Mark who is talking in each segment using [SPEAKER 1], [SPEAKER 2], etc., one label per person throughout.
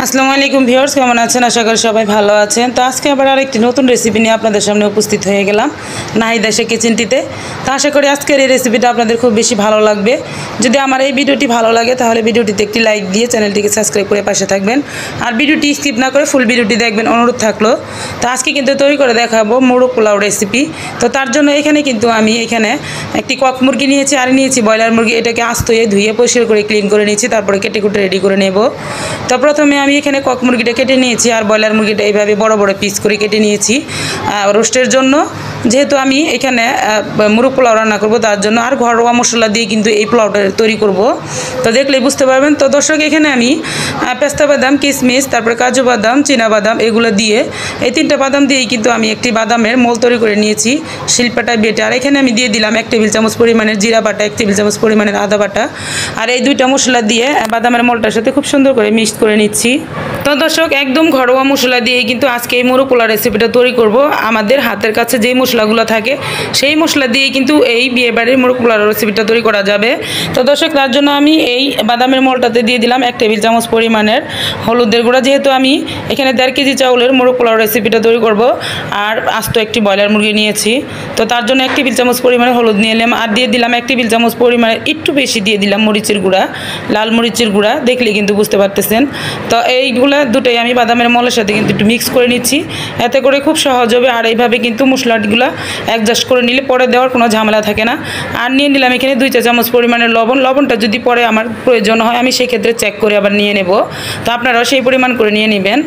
[SPEAKER 1] আসসালামু আলাইকুম ভিউয়ার্স, কেমন আছেন? আশা করি সবাই ভালো আছেন। তো আজকে আবার আরেকটি নতুন রেসিপি নিয়ে আপনাদের সামনে উপস্থিত হয়ে গেলাম নাহিদা শেখ কিচেনটিতে। তো আশা করি আজকের এই রেসিপিটা আপনাদের খুব বেশি ভালো লাগবে। যদি আমার এই ভিডিওটি ভালো লাগে তাহলে ভিডিওটিতে একটি লাইক দিয়ে চ্যানেলটিকে সাবস্ক্রাইব করে পাশে থাকবেন, আর ভিডিওটি স্কিপ না করে ফুল ভিডিওটি দেখবেন অনুরোধ থাকলো। তো আজকে কিন্তু তৈরি করে দেখাবো মোরগ পোলাও রেসিপি। তো তার জন্য এখানে কিন্তু আমি একটি কক মুরগি নিয়েছি আর নিয়েছি ব্রয়লার মুরগি। এটাকে আস্ত ধুয়ে পরিষ্কার করে ক্লিন করে নিয়েছি, তারপরে কেটে কুটে রেডি করে নেব। তো প্রথমে আমি এখানে কক মুরগিটা কেটে নিয়েছি আর ব্রয়লার মুরগিটা এইভাবে বড় বড় পিস করে কেটে নিয়েছি রোস্টের জন্য। যেহেতু আমি এখানে মুরগ পোলাও রান্না করব তার জন্য, আর ঘরোয়া মশলা দিয়ে কিন্তু এই পোলাওটা তৈরি করব। তো দেখলেই বুঝতে পারবেন। তো দর্শক, এখানে আমি পেস্তা বাদাম, কিশমিশ, তারপরে কাজু বাদাম, চীনা বাদাম এগুলো দিয়ে এই তিনটা বাদাম দিয়েই কিন্তু আমি একটি বাদামের মোল তৈরি করে নিয়েছি শিলপাটায় বেটে। আর এখানে আমি দিয়ে দিলাম 1 টেবিল চামচ পরিমাণের জিরা বাটা, 1 টেবিল চামচ পরিমাণের আদা বাটা, আর এই দুইটা মশলা দিয়ে বাদামের মোলটার সাথে খুব সুন্দর করে মিক্স করে নিচ্ছি। তো দর্শক, একদম ঘরোয়া মশলা দিয়ে কিন্তু আজকে এই মোরগ পোলাও রেসিপিটা তৈরি করব। আমাদের হাতের কাছে যেই মশলাগুলো থাকে সেই মশলা দিয়ে কিন্তু এই বিয়েবাড়ির মোরগ পোলাও রেসিপিটা তৈরি করা যাবে। তো দর্শক, তার জন্য আমি এই বাদামের মোলটাতে দিয়ে দিলাম 1 টেবিল চামচ পরিমাণের হলুদের গুঁড়া। যেহেতু আমি এখানে 1.5 কেজি চাউলের মোরগ পোলাও রেসিপিটা তৈরি করব আর আস্ত একটি ব্রয়লার মুরগি নিয়েছি, তো তার জন্য 1 টেবিল চামচ পরিমাণে হলুদ নিয়ে নিলাম। আর দিয়ে দিলাম 1 টেবিল চামচ পরিমাণে, একটু বেশি দিয়ে দিলাম মরিচের গুঁড়া, লাল মরিচের গুঁড়া, দেখলে কিন্তু বুঝতে পারতেছেন। তো এইগুলা দুটোই আমি বাদামের মলের সাথে কিন্তু একটু মিক্স করে নিচ্ছি, এতে করে খুব সহজ হবে। আর এইভাবে কিন্তু মশলাগুলো অ্যাডজাস্ট করে নিলে পরে দেওয়ার কোনো ঝামেলা থাকে না। আর নিয়ে নিলাম এখানে 2 চা চামচ পরিমাণের লবণ। লবণটা যদি পরে আমার প্রয়োজন হয় আমি সেক্ষেত্রে চেক করে আবার নিয়ে নেব, তো আপনারাও সেই পরিমাণ করে নিয়ে নেবেন।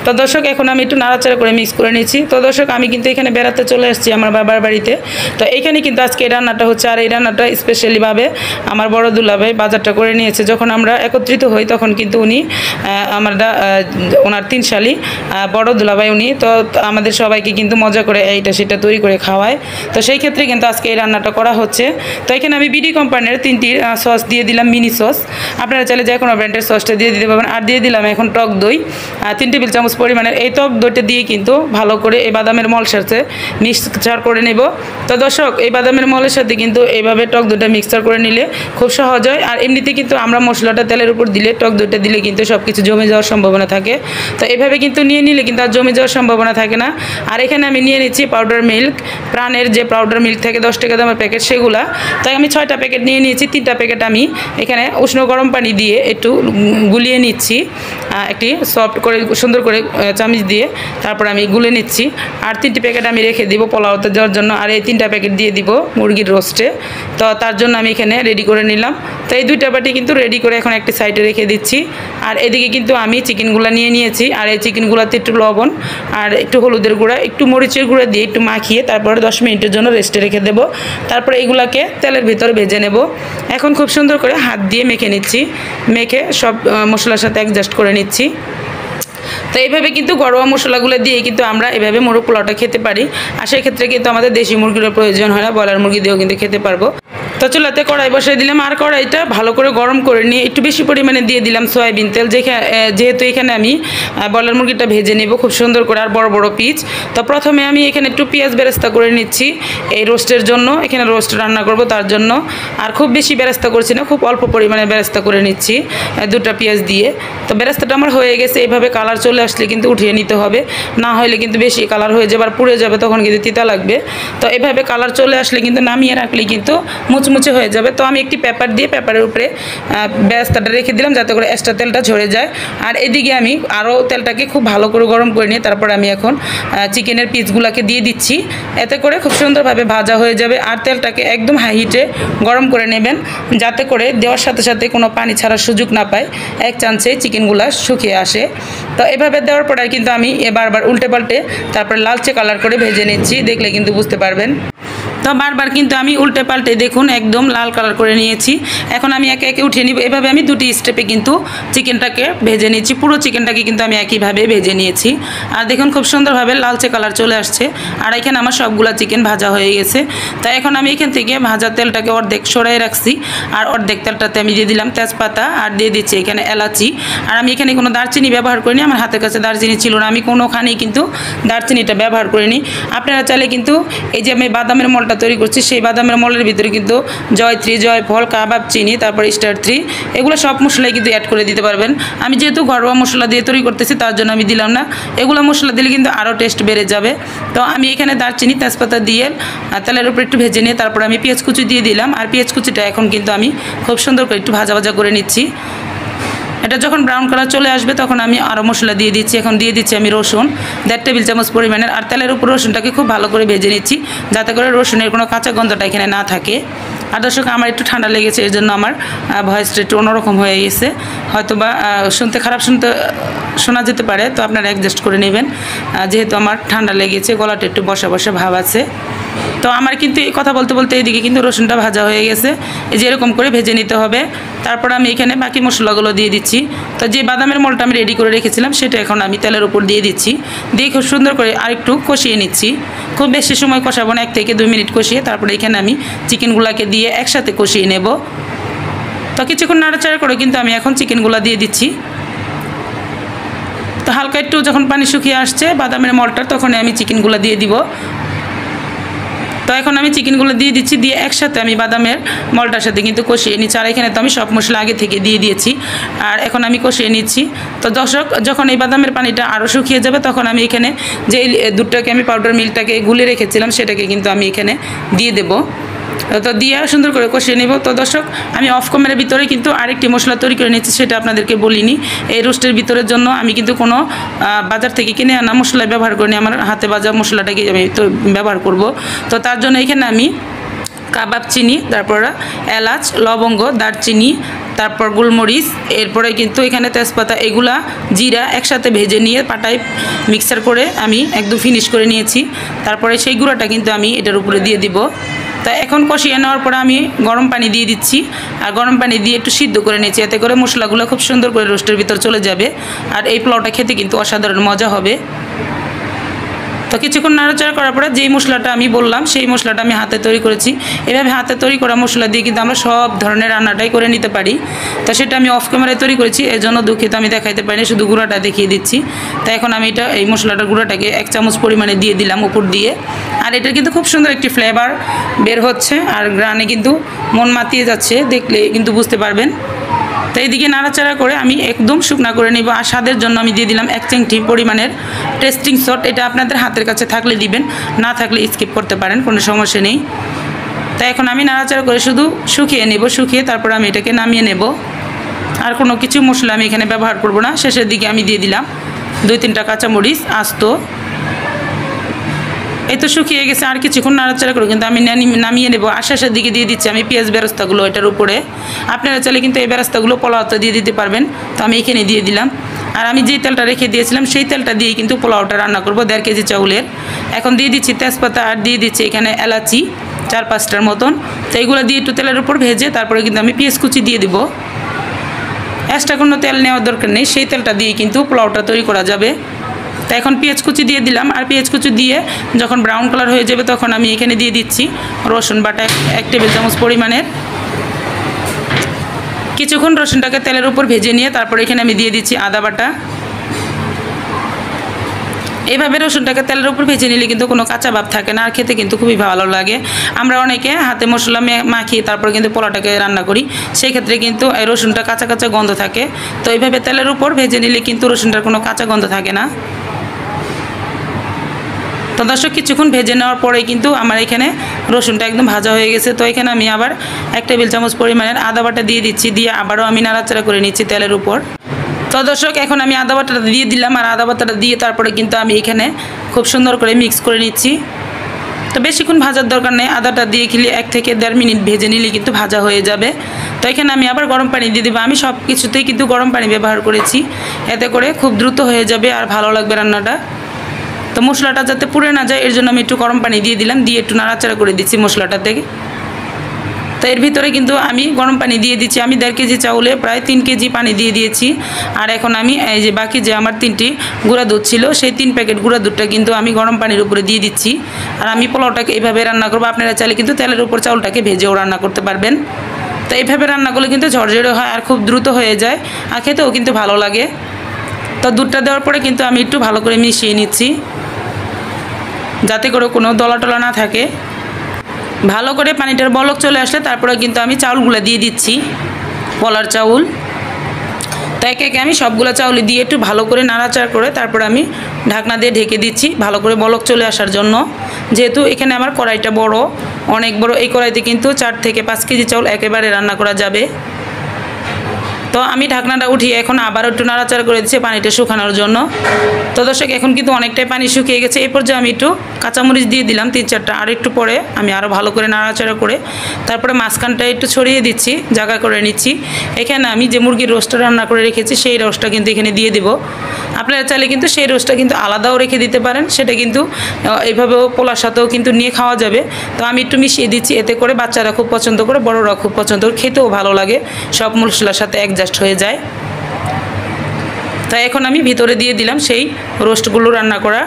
[SPEAKER 1] তো দর্শক, এখন আমি একটু নাড়াচাড়া করে মিক্স করে নিচ্ছি। তো দর্শক, আমি কিন্তু এখানে বেড়াতে চলে এসেছি আমার বাবার বাড়িতে। তো এইখানে কিন্তু আজকে এই রান্নাটা হচ্ছে, আর এই রান্নাটা স্পেশালিভাবে আমার বড় দুলাভাই বাজারটা করে নিয়েছে। যখন আমরা একত্রিত হই তখন কিন্তু উনি ওনার 3 শালি বড় দুলাভাই উনি, তো আমাদের সবাইকে কিন্তু মজা করে এইটা সেটা তৈরি করে খাওয়ায়। তো সেই ক্ষেত্রে কিন্তু আজকে এই রান্নাটা করা হচ্ছে। তো এখানে আমি বিডি কোম্পানির 3টি সস দিয়ে দিলাম, মিনি সস। আপনারা চাইলে যে কোনো ব্র্যান্ডের সসটা দিয়ে দিতে পারবেন। আর দিয়ে দিলাম এখন টক দই 3 টেবিল চামচ পরিমাণের। এই টক দইটা দিয়ে কিন্তু ভালো করে এই বাদামের মলের সাথে মিক্সচার করে নেব। তো দর্শক, এই বাদামের মলের সাথে কিন্তু এইভাবে টক দইটা মিক্সচার করে নিলে খুব সহজ হয়। আর এমনিতে কিন্তু আমরা মশলাটা তেলের উপর দিলে, টক দইটা দিলে কিন্তু সব কিছু জমে যাওয়ার সম্ভাবনা থাকে। তো এইভাবে কিন্তু নিয়ে নিলে কিন্তু আর জমে যাওয়ার সম্ভাবনা থাকে না। আর এখানে আমি নিয়ে নিচ্ছি পাউডার মিল্ক, প্রাণের যে পাউডার মিল্ক থাকে 10 টাকা দামের প্যাকেট সেগুলা। তাই আমি 6টা প্যাকেট নিয়ে নিয়েছি। 3টা প্যাকেট আমি এখানে উষ্ণ গরম পানি দিয়ে একটু গুলিয়ে নিচ্ছি, একটি সফট করে সুন্দর করে চামচ দিয়ে তারপর আমি গুলে নিচ্ছি। আর 3টি প্যাকেট আমি রেখে দিব পোলাওতে দেওয়ার জন্য, আর এই 3টা প্যাকেট দিয়ে দিব মুরগির রোস্টে। তো তার জন্য আমি এখানে রেডি করে নিলাম। তো এই 2টা বাটি কিন্তু রেডি করে এখন একটি সাইডে রেখে দিচ্ছি। আর এদিকে কিন্তু আমি চিকেনগুলো নিয়ে নিয়েছি, আর এই চিকেনগুলোতে একটু লবণ আর একটু হলুদের গুঁড়া, একটু মরিচের গুঁড়া দিয়ে একটু মাখিয়ে তারপরে 10 মিনিটের জন্য রেস্টে রেখে দেবো। তারপরে এইগুলাকে তেলের ভিতর ভেজে নেব। এখন খুব সুন্দর করে হাত দিয়ে মেখে নিচ্ছি, মেখে সব মশলার সাথে অ্যাডজাস্ট করে নিচ্ছি। তো এইভাবে কিন্তু ঘরোয়া মশলাগুলো দিয়ে কিন্তু আমরা এভাবে মোরগ পোলাওটা খেতে পারি। আর সেই ক্ষেত্রে কিন্তু আমাদের দেশি মুরগির প্রয়োজন হয় না, ব্রয়লার মুরগি দিয়েও কিন্তু খেতে পারবো। তো চুলাতে কড়াই বসিয়ে দিলাম, আর কড়াইটা ভালো করে গরম করে নিয়ে একটু বেশি পরিমাণে দিয়ে দিলাম সয়াবিন তেল। যেহেতু এখানে আমি ব্রয়লার মুরগিটা ভেজে নেব খুব সুন্দর করে, আর বড় বড় পিস। তো প্রথমে আমি এখানে একটু পেঁয়াজ বেরেস্তা করে নিচ্ছি এই রোস্টের জন্য, এখানে রোস্ট রান্না করব তার জন্য। আর খুব বেশি বেরেস্তা করছি না, খুব অল্প পরিমাণে বেরেস্তা করে নিচ্ছি 2টা পেঁয়াজ দিয়ে। তো বেরেস্তাটা আমার হয়ে গেছে। এইভাবে কালার চলে আসলে কিন্তু উঠিয়ে নিতে হবে, না হলে কিন্তু বেশি কালার হয়ে যাবে আর পুড়ে যাবে, তখন কিন্তু তিতা লাগবে। তো এভাবে কালার চলে আসলে কিন্তু নামিয়ে রাখলে কিন্তু মুচমুচে হয়ে যাবে। তো আমি একটি পেপার দিয়ে পেপারের উপরে বেরেস্তাটা রেখে দিলাম যাতে করে এক্সট্রা তেলটা ঝরে যায়। আর এদিকে আমি আরও তেলটাকে খুব ভালো করে গরম করে নিয়ে তারপর আমি এখন চিকেনের পিসগুলোকে দিয়ে দিচ্ছি, এতে করে খুব সুন্দরভাবে ভাজা হয়ে যাবে। আর তেলটাকে একদম হাই হিটে গরম করে নেবেন যাতে করে দেওয়ার সাথে সাথে কোনো পানি ছাড়ার সুযোগ না পায়, এক চান্সে চিকেনগুলো শুকিয়ে আসে। তো এভাবে দেওয়ার পরে কিন্তু আমি বারবার উল্টে পাল্টে তারপরে লালচে কালার করে ভেজে নিচ্ছি, দেখলে কিন্তু বুঝতে পারবেন। তো বারবার কিন্তু আমি উল্টে পাল্টে দেখুন একদম লাল কালার করে নিয়েছি। এখন আমি একে একে উঠিয়ে নিব। এভাবে আমি 2টি স্টেপে কিন্তু চিকেনটাকে ভেজে নিয়েছি, পুরো চিকেনটাকে কিন্তু আমি একইভাবে ভেজে নিয়েছি। আর দেখুন খুব সুন্দরভাবে লালচে কালার চলে আসছে। আর এখানে আমার সবগুলা চিকেন ভাজা হয়ে গেছে। তো এখন আমি এখান থেকে ভাজা তেলটাকে অর্ধেক সরাই রাখছি, আর অর্ধেক তেলটাতে আমি দিয়ে দিলাম তেজপাতা, আর দিয়ে দিচ্ছি এখানে এলাচি। আর আমি এখানে কোনো দারচিনি ব্যবহার করিনি, আমার হাতের কাছে দারচিনি ছিল না, আমি কোনোখানেই কিন্তু দারচিনিটা ব্যবহার করিনি। আপনারা চাইলে কিন্তু এই যে আমি বাদামের মলটা তৈরি করছি সেই বাদামের মলের ভিতরে কিন্তু জয়ত্রী, জয়ফল, কাবাব চিনি, তারপর স্টার 3 এগুলো সব মশলাই কিন্তু অ্যাড করে দিতে পারবেন। আমি যেহেতু ঘরোয়া মশলা দিয়ে তৈরি করতেছি তার জন্য আমি দিলাম না। এগুলো মশলা দিলে কিন্তু আরও টেস্ট বেড়ে যাবে। তো আমি এখানে দারচিনি, তেজপাতা দিয়ে তেলের উপর একটু ভেজে নিয়ে তারপর আমি পেঁয়াজ কুচি দিয়ে দিলাম। আর পেঁয়াজ কুচিটা এখন কিন্তু আমি খুব সুন্দর করে একটু ভাজা ভাজা করে নিচ্ছি। এটা যখন ব্রাউন কালার চলে আসবে তখন আমি আরও মশলা দিয়ে দিচ্ছি। এখন দিয়ে দিচ্ছি আমি রসুন 1.5 টেবিল চামচ পরিমাণের। আর তেলের উপর রসুনটাকে খুব ভালো করে ভেজে নিচ্ছি যাতে করে রসুনের কোনো কাঁচা গন্ধটা এখানে না থাকে। আর দর্শক আমার একটু ঠান্ডা লেগেছে, এর জন্য আমার ভয়েসটা একটু অন্যরকম হয়ে গেছে, হয়তো বা শোনা যেতে পারে, তো আপনারা অ্যাডজাস্ট করে নেবেন। যেহেতু আমার ঠান্ডা লেগেছে, গলাটা একটু বসা বসা ভাব আছে। তো আমার কিন্তু এই কথা বলতে বলতে এইদিকে কিন্তু রসুনটা ভাজা হয়ে গেছে। এই যে এরকম করে ভেজে নিতে হবে। তারপর আমি এখানে বাকি মশলাগুলো দিয়ে দিচ্ছি। তো যে বাদামের মলটা আমি রেডি করে রেখেছিলাম সেটা এখন আমি তেলের উপর দিয়ে দিচ্ছি। দিয়ে খুব সুন্দর করে আরেকটু কষিয়ে নিচ্ছি। খুব বেশি সময় কষাবো না, 1 থেকে 2 মিনিট কষিয়ে তারপরে এখানে আমি চিকেনগুলোকে দিয়ে একসাথে কষিয়ে নেব। তো কিছুক্ষণ নাড়াচাড়া করে কিন্তু আমি এখন চিকেনগুলো দিয়ে দিচ্ছি। তো হালকা একটু যখন পানি শুকিয়ে আসছে বাদামের মলটা, তখন আমি চিকেনগুলো দিয়ে দিব। তো এখন আমি চিকেনগুলো দিয়ে দিচ্ছি, দিয়ে একসাথে আমি বাদামের মলটার সাথে কিন্তু কষিয়ে নিচ্ছি। আর এখানে তো আমি সব মশলা আগে থেকে দিয়ে দিয়েছি। আর এখন আমি কষিয়ে নিচ্ছি। তো দর্শক যখন এই বাদামের পানিটা আরও শুকিয়ে যাবে তখন আমি এখানে যে দুধটাকে আমি পাউডার মিল্কটাকে গুলে রেখেছিলাম সেটাকে কিন্তু আমি এখানে দিয়ে দেবো। তো দিয়ে সুন্দর করে কষিয়ে নেব। তো দর্শক আমি অফ ক্যামেরার ভিতরে কিন্তু আরেকটি মশলা তৈরি করে নিচ্ছি, সেটা আপনাদেরকে বলিনি। এই রোস্টের ভিতরের জন্য আমি কিন্তু কোনো বাজার থেকে কিনে আনা মশলা ব্যবহার করিনি, আমার হাতে ভাজা মশলাটাকে আমি তো ব্যবহার করব। তো তার জন্য এখানে আমি কাবাব চিনি, তারপর এলাচ, লবঙ্গ, দারচিনি, তারপর গোলমরিচ, এরপরে কিন্তু এখানে তেজপাতা, এগুলা জিরা একসাথে ভেজে নিয়ে পাটায় মিক্সার করে আমি একদম ফিনিশ করে নিয়েছি। তারপরে সেই গুঁড়াটা কিন্তু আমি এটার উপরে দিয়ে দিব। তা এখন কষিয়ে নেওয়ার পরে আমি গরম পানি দিয়ে দিচ্ছি। আর গরম পানি দিয়ে একটু সিদ্ধ করে নিচ্ছি, এতে করে মশলাগুলো খুব সুন্দর করে রোস্টের ভিতর চলে যাবে। আর এই পোলাওটা খেতে কিন্তু অসাধারণ মজা হবে। তো কিছুক্ষণ নাড়াচাড়া করার পরে যেই মশলাটা আমি বললাম সেই মশলাটা আমি হাতে তৈরি করেছি। এভাবে হাতে তৈরি করা মশলা দিয়ে কিন্তু আমরা সব ধরনের রান্নাটাই করে নিতে পারি। তো সেটা আমি অফ ক্যামেরায় তৈরি করেছি, এর জন্য দুঃখিত আমি দেখাইতে পারিনি, শুধু গুঁড়াটা দেখিয়ে দিচ্ছি। তো এখন আমি এই মশলাটার গুঁড়াটাকে 1 চামচ পরিমাণে দিয়ে দিলাম উপর দিয়ে। আর এটার কিন্তু খুব সুন্দর একটি ফ্লেভার বের হচ্ছে, আর গ্রানে কিন্তু মন মাতিয়ে যাচ্ছে, দেখলে কিন্তু বুঝতে পারবেন। তো এইদিকে নাড়াচাড়া করে আমি একদম শুকনা করে নিব। আর স্বাদের জন্য আমি দিয়ে দিলাম 1 চিমটি পরিমাণের টেস্টিং সল্ট। এটা আপনাদের হাতের কাছে থাকলে দিবেন, না থাকলে স্কিপ করতে পারেন, কোনো সমস্যা নেই। তাই এখন আমি নাড়াচাড়া করে শুধু শুকিয়ে নেব, শুকিয়ে তারপর আমি এটাকে নামিয়ে নেব। আর কোনো কিছু মশলা আমি এখানে ব্যবহার করব না। শেষের দিকে আমি দিয়ে দিলাম 2-3টা কাঁচামরিচ আস্ত। এই তো শুকিয়ে গেছে, আর কিছুক্ষণ নাড়াচাড়া করে কিন্তু আমি নামিয়ে নেব। আর শেষের দিকে দিয়ে দিচ্ছি আমি পেঁয়াজ বেরেস্তাগুলো এটার উপরে। আপনারা চাইলে কিন্তু এই বেরেস্তাগুলো পোলাওতে দিয়ে দিতে পারবেন, তো আমি এখানে দিয়ে দিলাম। আর আমি যে তেলটা রেখে দিয়েছিলাম সেই তেলটা দিয়ে কিন্তু পোলাওটা রান্না করব 1.5 কেজি চাউলের। এখন দিয়ে দিচ্ছি তেজপাতা, আর দিয়ে দিচ্ছি এখানে এলাচি 4-5টার মতন। তো এইগুলো দিয়ে একটু তেলের উপর ভেজে তারপরে কিন্তু আমি পেঁয়াজ কুচি দিয়ে দেবো। এক্সট্রা কোনো তেল নেওয়ার দরকার নেই, সেই তেলটা দিয়ে কিন্তু পোলাওটা তৈরি করা যাবে। তো এখন পেঁয়াজ কুচি দিয়ে দিলাম। আর পেঁয়াজ কুচি দিয়ে যখন ব্রাউন কালার হয়ে যাবে তখন আমি এখানে দিয়ে দিচ্ছি রসুন বাটা 1 টেবিল চামচ পরিমাণের। কিছুক্ষণ রসুনটাকে তেলের উপর ভেজে নিয়ে তারপর এখানে আমি দিয়ে দিচ্ছি আদা বাটা। এইভাবে রসুনটাকে তেলের উপর ভেজে নিলে কিন্তু কোনো কাঁচা ভাব থাকে না, আর খেতে কিন্তু খুবই ভালো লাগে। আমরা অনেকে হাতে মশলা মাখিয়ে তারপর কিন্তু পোলাওটাকে রান্না করি, সেই ক্ষেত্রে কিন্তু এই রসুনটা কাঁচা কাঁচা গন্ধ থাকে। তো এইভাবে তেলের উপর ভেজে নিলে কিন্তু রসুনটার কোনো কাঁচা গন্ধ থাকে না। তো দর্শক কিছুক্ষণ ভেজে নেওয়ার পরে কিন্তু আমার এখানে রসুনটা একদম ভাজা হয়ে গেছে। তো এখানে আমি আবার 1 টেবিল চামচ পরিমাণের আদা বাটা দিয়ে দিচ্ছি, দিয়ে আবারও আমি নাড়াচাড়া করে নিচ্ছি তেলের উপর। তো দর্শক এখন আমি আদা বাটাটা দিয়ে দিলাম। আর আদা বাটাটা দিয়ে তারপরে কিন্তু আমি এখানে খুব সুন্দর করে মিক্স করে নিচ্ছি। তো বেশিক্ষণ ভাজার দরকার নেই, আদাটা দিয়ে খেলে 1 থেকে 1.5 মিনিট ভেজে নিলে কিন্তু ভাজা হয়ে যাবে। তো এখানে আমি আবার গরম পানি দিয়ে দেবো। আমি সব কিছুতেই কিন্তু গরম পানি ব্যবহার করেছি, এতে করে খুব দ্রুত হয়ে যাবে আর ভালো লাগবে রান্নাটা। তো মশলাটা যাতে পুড়ে না যায় এর জন্য আমি একটু গরম পানি দিয়ে দিলাম, দিয়ে একটু নাড়াচাড়া করে দিচ্ছি মশলাটা থেকে। তো এর ভিতরে কিন্তু আমি গরম পানি দিয়ে দিচ্ছি। আমি 1.5 কেজি চাউলে প্রায় 3 কেজি পানি দিয়ে দিয়েছি। আর এখন আমি এই যে বাকি যে আমার 3টি গুঁড়া দুধ ছিল সেই 3 প্যাকেট গুঁড়া দুধটা কিন্তু আমি গরম পানির উপরে দিয়ে দিচ্ছি। আর আমি পোলাওটাকে এইভাবে রান্না করবো। আপনারা চাইলে কিন্তু তেলের উপর চাউলটাকে ভেজেও রান্না করতে পারবেন। তো এইভাবে রান্না করলে কিন্তু ঝরঝরে হয় আর খুব দ্রুত হয়ে যায়, আর খেতেও কিন্তু ভালো লাগে। তো দুধটা দেওয়ার পরে কিন্তু আমি একটু ভালো করে মিশিয়ে নিচ্ছি যাতে করে কোনো দলা টলা না থাকে। ভালো করে পানিটার বলক চলে আসলে তারপরে কিন্তু আমি চাউলগুলো দিয়ে দিচ্ছি, পোলার চাউল। তো একে একে আমি সবগুলো চাউল দিয়ে একটু ভালো করে নাড়াচাড়া করে তারপরে আমি ঢাকনা দিয়ে ঢেকে দিচ্ছি ভালো করে বলক চলে আসার জন্য। যেহেতু এখানে আমার কড়াইটা বড়, অনেক বড়, এই কড়াইতে কিন্তু 4 থেকে 5 কেজি চাউল একেবারে রান্না করা যাবে। তো আমি ঢাকনাটা উঠিয়ে এখন আবার একটু নাড়াচাড়া করে দিচ্ছি পানিটা শুকানোর জন্য। তো দর্শক এখন কিন্তু অনেকটাই পানি শুকিয়ে গেছে। এই পর্যায়ে আমি একটু কাঁচামরিচ দিয়ে দিলাম 3-4টা। আর একটু পরে আমি আরও ভালো করে নাড়াচাড়া করে তারপরে মাঝখানটা একটু ছড়িয়ে দিচ্ছি, জায়গা করে নিচ্ছি। এখানে আমি যে মুরগির রোস্টটা রান্না করে রেখেছি সেই রোস্টটা কিন্তু এখানে দিয়ে দেবো। আপনারা চাইলে কিন্তু সেই রোস্টটা কিন্তু আলাদাও রেখে দিতে পারেন, সেটা কিন্তু এইভাবেও পোলার সাথেও কিন্তু নিয়ে খাওয়া যাবে। তো আমি একটু মিশিয়ে দিচ্ছি, এতে করে বাচ্চারা খুব পছন্দ করে, বড়রা খুব পছন্দ করে, খেতেও ভালো লাগে, সব মশলার সাথে অ্যাডজাস্ট হয়ে যায়। তাই এখন আমি ভিতরে দিয়ে দিলাম সেই রোস্টগুলো রান্না করা।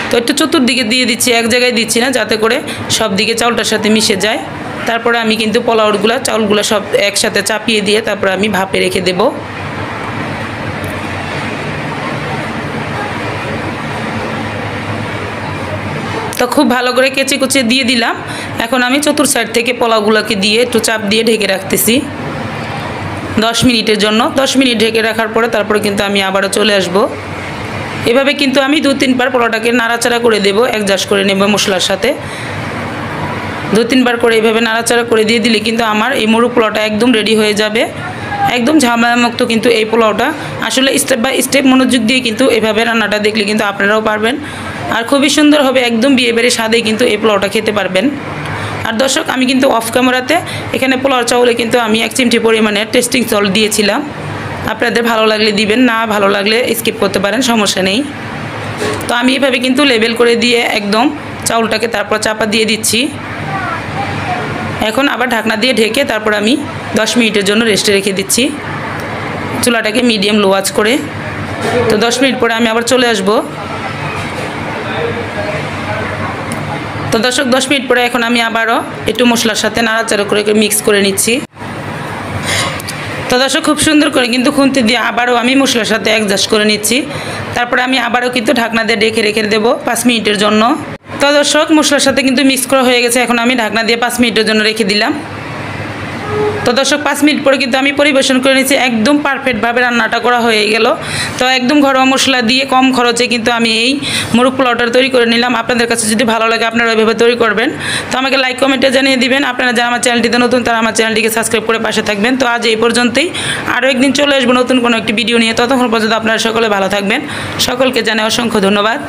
[SPEAKER 1] তো একটু চতুর্দিকে দিয়ে দিচ্ছি, এক জায়গায় দিচ্ছি না, যাতে করে সব দিকে চাউলটার সাথে মিশে যায়। তারপরে আমি কিন্তু পোলাওগুলো চাউলগুলো সব একসাথে চাপিয়ে দিয়ে তারপরে আমি ভাপে রেখে দেব। তো খুব ভালো করে কেচে কুচে দিয়ে দিলাম। এখন আমি চতুর সাইড থেকে পোলাওগুলোকে দিয়ে একটু চাপ দিয়ে ঢেকে রাখতেছি 10 মিনিটের জন্য। 10 মিনিট ঢেকে রাখার পরে তারপরে কিন্তু আমি আবারও চলে আসব। এভাবে কিন্তু আমি 2-3 বার পোলাওটাকে নাড়াচাড়া করে দেব, অ্যাডজাস্ট করে নেব মশলার সাথে। 2-3 বার করে এইভাবে নাড়াচাড়া করে দিয়ে দিলে কিন্তু আমার এই মুরগ পোলাওটা একদম রেডি হয়ে যাবে, একদম ঝামেলামুক্ত। কিন্তু এই পোলাওটা আসলে স্টেপ বাই স্টেপ মনোযোগ দিয়ে কিন্তু এভাবে রান্নাটা দেখলে কিন্তু আপনারাও পারবেন, আর খুবই সুন্দর হবে, একদম বিয়েবাড়ির স্বাদে কিন্তু এই পোলাওটা খেতে পারবেন। আর দর্শক আমি কিন্তু অফ ক্যামেরাতে এখানে পোলাও চাউলে কিন্তু আমি 1 চিমটি পরিমাণে টেস্টিং সল্ট দিয়েছিলাম। আপনাদের ভালো লাগলে দিবেন, না ভালো লাগলে স্কিপ করতে পারেন, সমস্যা নেই। তো আমি এভাবে কিন্তু লেবেল করে দিয়ে একদম চাউলটাকে তারপর চাপা দিয়ে দিচ্ছি। এখন আবার ঢাকনা দিয়ে ঢেকে তারপর আমি 10 মিনিটের জন্য রেস্টে রেখে দিচ্ছি, চুলাটাকে মিডিয়াম লো আঁচ করে। তো 10 মিনিট পরে আমি আবার চলে আসব। তো দর্শক 10 মিনিট পরে এখন আমি আবারও একটু মশলার সাথে নাড়াচাড়া করে মিক্স করে নিচ্ছি। তো দর্শক খুব সুন্দর করে কিন্তু খুন্তি দিয়ে আবারও আমি মশলার সাথে অ্যাডজাস্ট করে নিচ্ছি। তারপরে আমি আবারও কিন্তু ঢাকনা দিয়ে রেখে দেবো 5 মিনিটের জন্য। তো দর্শক মশলার সাথে কিন্তু মিক্স করা হয়ে গেছে, এখন আমি ঢাকনা দিয়ে 5 মিনিটের জন্য রেখে দিলাম। তো দর্শক 5 মিনিট পরে কিন্তু আমি পরিবেশন করে নিচ্ছি, একদম পারফেক্টভাবে রান্নাটা করা হয়ে গেল। তো একদম ঘরোয়া মশলা দিয়ে কম খরচে কিন্তু আমি এই মুরগ পোলাওটা তৈরি করে নিলাম। আপনাদের কাছে যদি ভালো লাগে আপনারা ওইভাবে তৈরি করবেন। তো আমাকে লাইক কমেন্টে জানিয়ে দিবেন। আপনারা যারা আমার চ্যানেলটিতে নতুন তারা আমার চ্যানেলটিকে সাবস্ক্রাইব করে পাশে থাকবেন। তো আজ এই পর্যন্তই, আরও একদিন চলে আসবো নতুন কোনো একটি ভিডিও নিয়ে। ততক্ষণ পর্যন্ত আপনারা সকলে ভালো থাকবেন। সকলকে জানাই অসংখ্য ধন্যবাদ।